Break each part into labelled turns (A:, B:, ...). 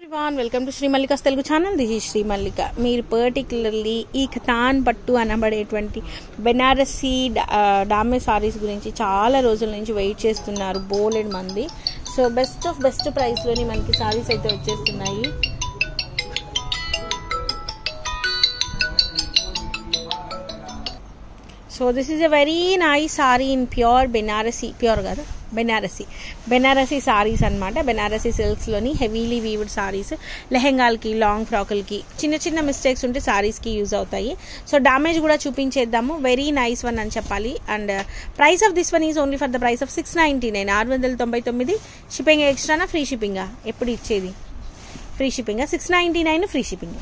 A: everyone, welcome to Sri Mallika's Telugu channel. This is Sri Mallika. మీరు particularly ఈ ఖతాన్ పట్టు అనబడేటువంటి బెనారసీ డామేజ్ సారీస్ గురించి చాలా రోజుల నుంచి వెయిట్ చేస్తున్నారు బోలెడ్ మంది. సో బెస్ట్ ఆఫ్ బెస్ట్ ప్రైస్లోని మనకి సారీస్ అయితే వచ్చేస్తున్నాయి. So this is a very nice saree in pure Benarasi, pure కదా బెనారసీ సారీస్ అనమాట. బెనారసీ సిల్క్స్లోని హెవీలీ వీవ్డ్ సారీస్ లెహెంగాలకి, లాంగ్ ఫ్రాకులకి చిన్న చిన్న మిస్టేక్స్ ఉంటే సారీస్కి యూజ్ అవుతాయి. సో డామేజ్ కూడా చూపించేద్దాము. వెరీ నైస్ వన్ అని చెప్పాలి. And price of this one is only for the price of 699, 699. Shipping ఎక్స్ట్రానా, ఫ్రీ షిప్పింగా? ఎప్పుడు ఇచ్చేది ఫ్రీ షిప్పింగా? 699 free shipping,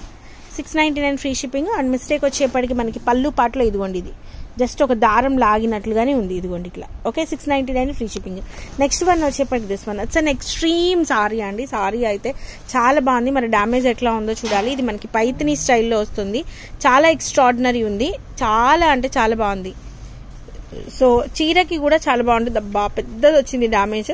A: 699 free shipping. And mistake వచ్చేప్పటికి మనకి పళ్ళు పాటలో ఇదిగోండి, ఇది జస్ట్ ఒక దారం లాగినట్లుగానే ఉంది, ఇదిగోండి ఇట్లా. Okay, 699 free shipping. Next one వచ్చేప్పటికి this one, it's an extreme saree అండి. సారీ అయితే చాలా బాగుంది. మరి డ్యామేజ్ ఎట్లా ఉందో చూడాలి. ఇది మనకి పైథినీ స్టైల్లో వస్తుంది. చాలా ఎక్స్ట్రాడినరీ ఉంది, చాలా అంటే చాలా బాగుంది. సో చీరకి కూడా చాలా బాగుంటుంది. అబ్బా పెద్దది వచ్చింది damage.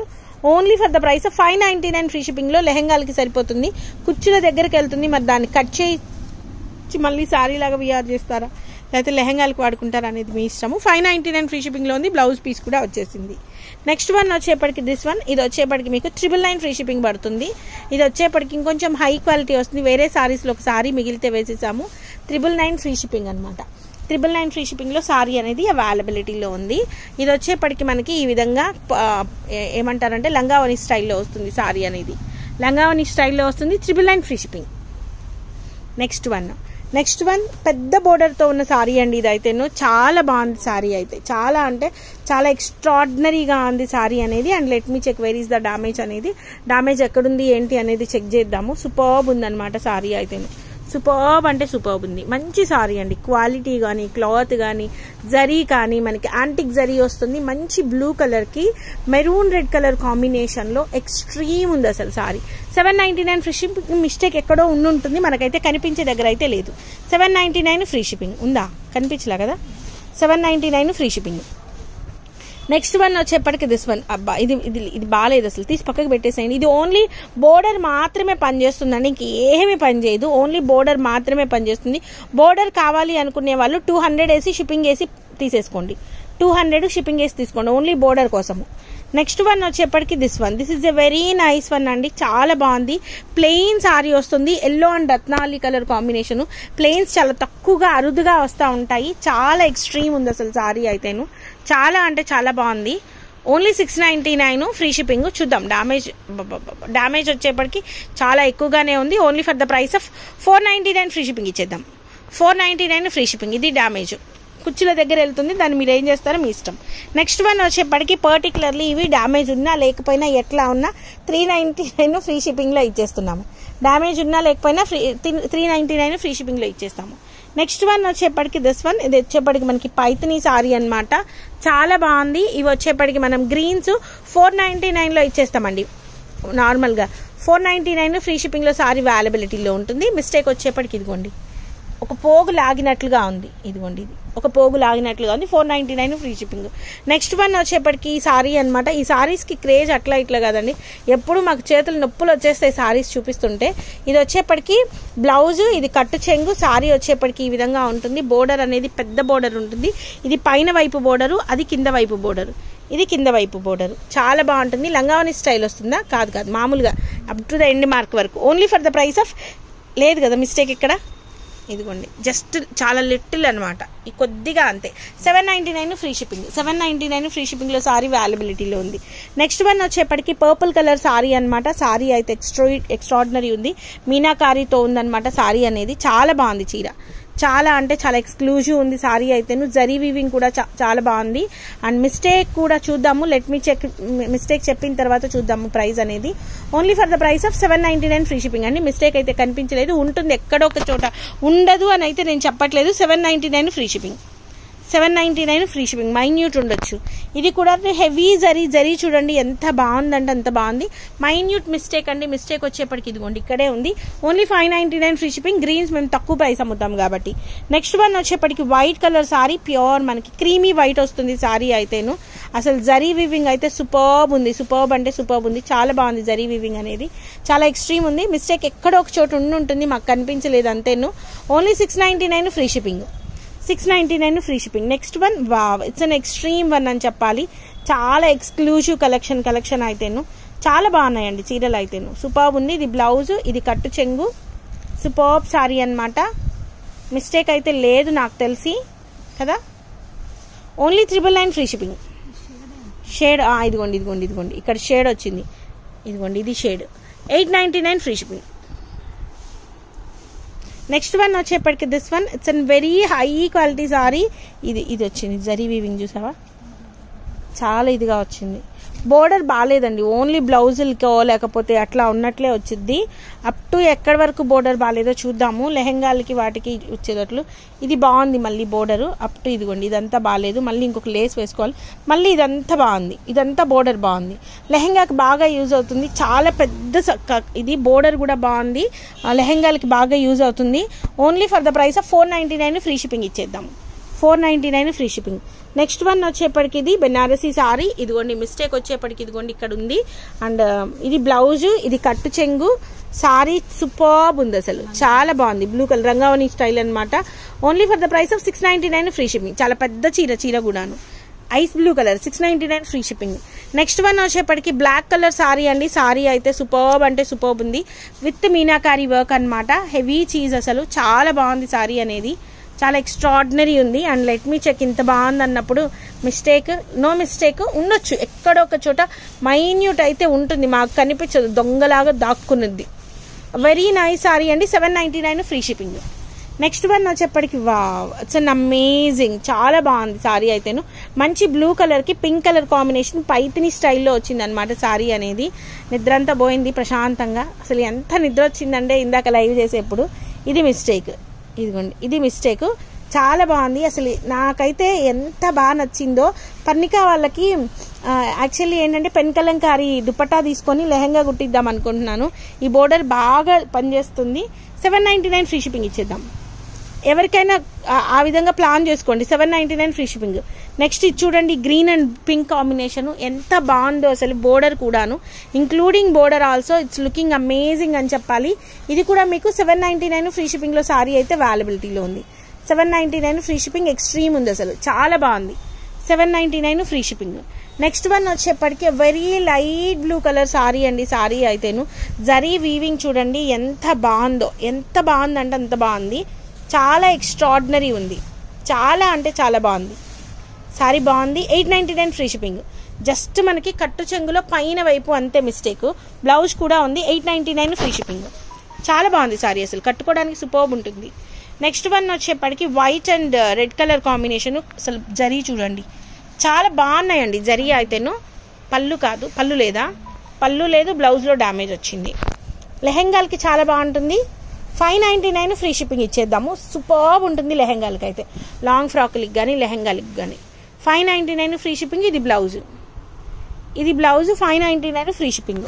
A: Only for the price of 599 free షిప్పింగ్లో లెహెంగాలకి సరిపోతుంది. కుచ్చుల దగ్గరికి వెళ్తుంది. మరి దాన్ని కట్ చేసి మళ్ళీ శారీ లాగా విఆర్ చేస్తారా, లేకపోతే లెహెంగాలకు వాడుకుంటారా అనేది మీ ఇష్టము. 599 ఫ్రీ షిప్పింగ్లో ఉంది. బ్లౌజ్ పీస్ కూడా వచ్చేసింది. నెక్స్ట్ వన్ వచ్చేప్పటికి దిస్ వన్, ఇది వచ్చేప్పటికి మీకు 999 ఫ్రీ షిప్పింగ్ పడుతుంది. ఇది వచ్చేప్పటికి ఇంకొంచెం హై క్వాలిటీ వస్తుంది. వేరే సారీస్లో ఒక సారీ మిగిలితే వేసేసాము. 999 ఫ్రీ షిప్పింగ్ అనమాట. 999 ఫ్రీ షిప్పింగ్లో సారీ అనేది అవైలబిలిటీలో ఉంది. ఇది వచ్చేప్పటికి మనకి ఈ విధంగా ఏమంటారంటే లంగావని స్టైల్లో వస్తుంది. సారీ అనేది లంగావని స్టైల్లో వస్తుంది. 999 ఫ్రీ షిప్పింగ్. నెక్స్ట్ వన్ పెద్ద బోర్డర్తో ఉన్న సారీ అండి. ఇదైతేనో చాలా బాగుంది సారీ అయితే, చాలా అంటే చాలా ఎక్స్ట్రాడినరీగా ఉంది సారీ అనేది. And let me check where is the damage అనేది. డామేజ్ ఎక్కడుంది ఏంటి అనేది చెక్ చేద్దాము. సూపర్బ్ ఉందన్నమాట సారీ అయితేను. సూపర్బ్ అంటే సూపర్బ్ ఉంది. మంచి సారీ అండి. క్వాలిటీ కానీ, క్లాత్ కానీ, జరీ కానీ మనకి యాంటిక్ జరీ వస్తుంది. మంచి బ్లూ కలర్కి మెరూన్ రెడ్ కలర్ కాంబినేషన్లో ఎక్స్ట్రీమ్ ఉంది అసలు సారీ. 799 free shipping. మిస్టేక్ ఎక్కడో ఉంటుంది, మనకైతే కనిపించే దగ్గర అయితే లేదు. 799 ఫ్రీ షిప్పింగ్ ఉందా? కనిపించలే కదా. 799 ఫ్రీ షిప్పింగ్. నెక్స్ట్ వన్ వచ్చేప్పటికి దిస్ వన్. అబ్బా ఇది ఇది ఇది బాగాలేదు అసలు, తీసి పక్కకు పెట్టేసేయండి. ఇది ఓన్లీ బోర్డర్ మాత్రమే పనిచేస్తుందండి, ఇంకేమీ పని చేయదు. ఓన్లీ బోర్డర్ మాత్రమే పనిచేస్తుంది. బోర్డర్ కావాలి అనుకునే వాళ్ళు 200 వేసి షిప్పింగ్ వేసి తీసేసుకోండి. 200 షిప్పింగ్ వేసి తీసుకోండి ఓన్లీ బోర్డర్ కోసము. నెక్స్ట్ వన్ వచ్చేప్పటికి this one. This is a very nice one అండి. చాలా బాగుంది. ప్లెయిన్ సారీ వస్తుంది. ఎల్లో అండ్ రత్నాలి కలర్ కాంబినేషన్. ప్లెయిన్స్ చాలా తక్కువగా అరుదుగా వస్తూ ఉంటాయి. చాలా ఎక్స్ట్రీమ్ ఉంది అసలు సారీ అయితేను. చాలా అంటే చాలా బాగుంది. Only 699 free shipping. చూద్దాం డామేజ్ వచ్చేప్పటికి చాలా ఎక్కువగానే ఉంది. Only for the price of 499 free shipping ఇచ్చేద్దాం. 499 ఫ్రీ షిప్పింగ్. ఇది డామేజ్ కుచ్చుల దగ్గర వెళ్తుంది, దాన్ని మీరు ఏం చేస్తారో మీ ఇష్టం. నెక్స్ట్ వన్ వచ్చేప్పటికి పర్టికులర్లీ ఇవి డ్యామేజ్ ఉన్నా లేకపోయినా ఎట్లా ఉన్నా 399 ఫ్రీ షిప్పింగ్లో ఇచ్చేస్తున్నాము. డ్యామేజ్ ఉన్నా లేకపోయినా 399 ఫ్రీ షిప్పింగ్లో ఇచ్చేస్తాము. నెక్స్ట్ వన్ వచ్చేప్పటికి దిస్ వన్. ఇది వచ్చేప్పటికి మనకి పైథినీ సారీ అనమాట. చాలా బాగుంది. ఇవి వచ్చేప్పటికి మనం గ్రీన్స్ 499లో ఇచ్చేస్తామండి. నార్మల్గా 499 ఫ్రీ షిప్పింగ్లో సారీ అవైలబిలిటీలో ఉంటుంది. మిస్టేక్ వచ్చేప్పటికి ఇదిగోండి ఒక పోగు లాగినట్లుగా ఉంది, ఇదిగోండి ఇది ఒక పోగు లాగినట్లుగా ఉంది. 499 ఫ్రీ షిప్పింగ్. నెక్స్ట్ వన్ వచ్చేప్పటికి ఈ సారీ అనమాట. ఈ సారీస్కి క్రేజ్ అట్లా ఇట్లా కదండి, ఎప్పుడు మాకు చేతులు నొప్పులు వచ్చేస్తాయి సారీస్ చూపిస్తుంటే. ఇది వచ్చేప్పటికి బ్లౌజ్, ఇది కట్టు చెంగు. సారీ వచ్చేప్పటికి ఈ విధంగా ఉంటుంది. బోర్డర్ అనేది పెద్ద బోర్డర్ ఉంటుంది. ఇది పైన వైపు బోర్డరు, అది కింద వైపు బోర్డరు, ఇది కింద వైపు బోర్డరు. చాలా బాగుంటుంది. లంగావని స్టైల్ వస్తుందా? కాదు మామూలుగా up to the end mark వరకు. Only for the price of, లేదు కదా మిస్టేక్ ఇక్కడ, ఇదిగోండి జస్ట్ చాలా లిటిల్ అనమాట, ఈ కొద్దిగా అంతే. 799 ఫ్రీ షిప్పింగ్. 799 ఫ్రీ షిప్పింగ్లో సారీ అవైలబిలిటీలో ఉంది. నెక్స్ట్ వన్ వచ్చేప్పటికి పర్పుల్ కలర్ సారీ అనమాట. సారీ అయితే ఎక్స్ట్రాడినరీ ఉంది. మీనాకారీతో ఉందన్నమాట సారీ అనేది. చాలా బాగుంది చీర. చాలా అంటే చాలా ఎక్స్క్లూజివ్ ఉంది సారీ అయితేను. జరీ వీవింగ్ కూడా చాలా బాగుంది. అండ్ మిస్టేక్ కూడా చూద్దాము. Let me check. మిస్టేక్ చెప్పిన తర్వాత చూద్దాము ప్రైస్ అనేది. Only for the price of 799 free shipping అండి. మిస్టేక్ అయితే కనిపించలేదు. ఉంటుంది ఎక్కడో ఒక చోట, ఉండదు అని అయితే నేను చెప్పట్లేదు. 799 free shipping. 799 free shipping. Minute ఉండొచ్చు. ఇది కూడా హెవీ జరీ చూడండి ఎంత బాగుందంటే అంత బాగుంది. మైన్యూట్ మిస్టేక్ అండి, మిస్టేక్ వచ్చేప్పటికి ఇదిగోండి ఇక్కడే ఉంది. Only 599 free shipping. గ్రీన్స్ మేము తక్కువ ప్రైస్ అమ్ముతాం కాబట్టి. నెక్స్ట్ వన్ వచ్చేప్పటికి వైట్ కలర్ సారీ, ప్యూర్ మనకి క్రీమీ వైట్ వస్తుంది సారీ అయితేను. అసలు జరీ వివింగ్ అయితే సూపర్బ్ ఉంది. సూపర్బ్ అంటే సూపర్బ్ ఉంది, చాలా బాగుంది. జరీ వివింగ్ అనేది చాలా ఎక్స్ట్రీమ్ ఉంది. మిస్టేక్ ఎక్కడో ఒక చోటు ఉంటుంది, మాకు కనిపించలేదు అంతేను. Only 699 free shipping. 699 free shipping. Next one wow, it's an extreme one అని చెప్పాలి. చాలా ఎక్స్క్లూజివ్ కలెక్షన్ అయితేను. చాలా బాగున్నాయండి చీరలు అయితేను. సూపర్బ్ ఉంది. ఇది బ్లౌజ్, ఇది కట్టు చెంగు. సూపర్బ్ సారీ అనమాట. మిస్టేక్ అయితే లేదు నాకు తెలిసి కదా. Only 999 free shipping. షేడ్ ఇదిగోండి ఇక్కడ షేడ్ వచ్చింది. ఇదిగోండి ఇది shade. 899 free shipping. Next one వచ్చేప్పటికి this one, it's a very high quality saree. ఇది వచ్చింది జరీ వీవింగ్, చూసావా చాలా ఇదిగా వచ్చింది. బోర్డర్ బాగాలేదండి, ఓన్లీ బ్లౌజులకో లేకపోతే అట్లా ఉన్నట్లే వచ్చింది. అప్ టు ఎక్కడి వరకు బోర్డర్ బాగాలేదో చూద్దాము. లెహెంగాలకి వాటికి వచ్చేటట్లు ఇది బాగుంది. మళ్ళీ బోర్డరు అప్ టు ఇదిగోండి ఇదంతా బాగాలేదు. మళ్ళీ ఇంకొక లేస్ వేసుకోవాలి. మళ్ళీ ఇదంతా బాగుంది, ఇదంతా బోర్డర్ బాగుంది. లెహెంగాకి బాగా యూజ్ అవుతుంది. చాలా పెద్ద ఇది బోర్డర్ కూడా బాగుంది. లెహెంగాలకి బాగా యూజ్ అవుతుంది. Only for the price of 499 free shipping ఇచ్చేద్దాము. 499 ఫ్రీ షిప్పింగ్. నెక్స్ట్ వన్ వచ్చేప్పటికి ఇది బెనారసీ సారీ. ఇదిగోండి మిస్టేక్ వచ్చేప్పటికి ఇదిగోండి ఇక్కడ ఉంది. అండ్ ఇది బ్లౌజ్, ఇది కట్టు చెంగు. సారీ సూపర్బ్ ఉంది, అసలు చాలా బాగుంది. బ్లూ కలర్ రంగావని స్టైల్ అనమాట. Only for the price of 699 free shipping. చాలా పెద్ద చీర కూడాను. Ice blue colour, 699 free shipping. Next one వచ్చేప్పటికి బ్లాక్ కలర్ సారీ అండి. సారీ అయితే సూపర్బ్ అంటే సూపర్బ్ ఉంది. విత్ మీనాకారీ వర్క్ అనమాట. హెవీ చీజ్, అసలు చాలా బాగుంది సారీ అనేది. చాలా ఎక్స్ట్రాడినరీ ఉంది. అండ్ లెట్ మీ చెక్, ఇంత బాగుంది అన్నప్పుడు నో మిస్టేక్ ఉండొచ్చు, ఎక్కడో ఒక చోట మైన్యూట్ అయితే ఉంటుంది, మాకు కనిపించదు, దొంగలాగా దాక్కున్నది. వెరీ నైస్ సారీ అండి. 799 ఫ్రీ షిప్పింగ్. నెక్స్ట్ వన్ వచ్చేప్పటికి వావ్, ఇట్స్ అన్ అమేజింగ్, చాలా బాగుంది సారీ అయితేను. మంచి బ్లూ కలర్ కి పింక్ కలర్ కాంబినేషన్ పైతిని స్టైల్లో వచ్చింది అనమాట సారీ అనేది. నిద్ర అంతా పోయింది ప్రశాంతంగా. అసలు ఎంత నిద్ర వచ్చిందంటే ఇందాక లైవ్ చేసేప్పుడు. ఇది మిస్టేక్, ఇదిగోండి ఇది మిస్టేక్. చాలా బాగుంది, అసలు నాకైతే ఎంత బాగా నచ్చిందో. పర్ణికా వాళ్ళకి యాక్చువల్లీ ఏంటంటే పెన్ కలంకారీ దుపట్టా తీసుకొని లెహంగా కుట్టిద్దాం అనుకుంటున్నాను. ఈ బోర్డర్ బాగా పనిచేస్తుంది. 799 ఫ్రీ షిప్పింగ్ ఇచ్చేద్దాం. ఎవరికైనా ఆ విధంగా ప్లాన్ చేసుకోండి. 799 ఫ్రీ షిప్పింగ్. నెక్స్ట్ ఇది చూడండి, గ్రీన్ అండ్ పింక్ కాంబినేషన్ ఎంత బాగుందో అసలు. బోర్డర్ కూడాను including border also it's looking amazing అని చెప్పాలి. ఇది కూడా మీకు 799 ఫ్రీ షిప్పింగ్ లో సారీ అయితే అవైలబిలిటీలో ఉంది. 799 ఫ్రీ షిప్పింగ్. ఎక్స్ట్రీమ్ ఉంది అసలు, చాలా బాగుంది. 799 ఫ్రీ షిప్పింగ్. నెక్స్ట్ వన్ వచ్చేప్పటికి very light blue colour sari అండి. సారీ అయితేను జరీ వీవింగ్ చూడండి ఎంత బాగుందో, ఎంత బాగుందంటే అంత బాగుంది. చాలా ఎక్స్ట్రాడినరీ ఉంది, చాలా అంటే చాలా బాగుంది. సారీ బాగుంది. 899 ఫ్రీ షిప్పింగ్. జస్ట్ మనకి కట్టు చెంగులో పైన వైపు అంతే మిస్టేక్. బ్లౌజ్ కూడా ఉంది. 899 ఫ్రీ షిప్పింగ్. చాలా బాగుంది సారీ, అసలు కట్టుకోవడానికి సూపర్బ్ ఉంటుంది. నెక్స్ట్ వన్ వచ్చేప్పటికి white and red colour combination. అసలు జరీ చూడండి చాలా బాగున్నాయండి. జరీ అయితేను పళ్ళు కాదు, పళ్ళు లేదు, బ్లౌజ్లో డ్యామేజ్ వచ్చింది. లెహెంగాలకి చాలా బాగుంటుంది. 599 ఫ్రీ షిప్పింగ్ ఇచ్చేద్దాము. సూపర్బ్ ఉంటుంది లెహెంగాలకి అయితే, లాంగ్ ఫ్రాక్లకి కానీ లెహెంగాలకి కానీ. 599 ఫ్రీ షిప్పింగ్. ఇది blouse 599 free shipping.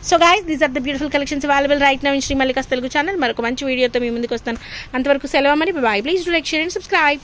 A: So guys, these are the beautiful collections available right now in Sri Mallikas Telugu channel. మరొక మంచి వీడియోతో మీ ముందుకు వస్తాను. అంతవరకు సెలవు మరి, bye. Please do like, share and subscribe.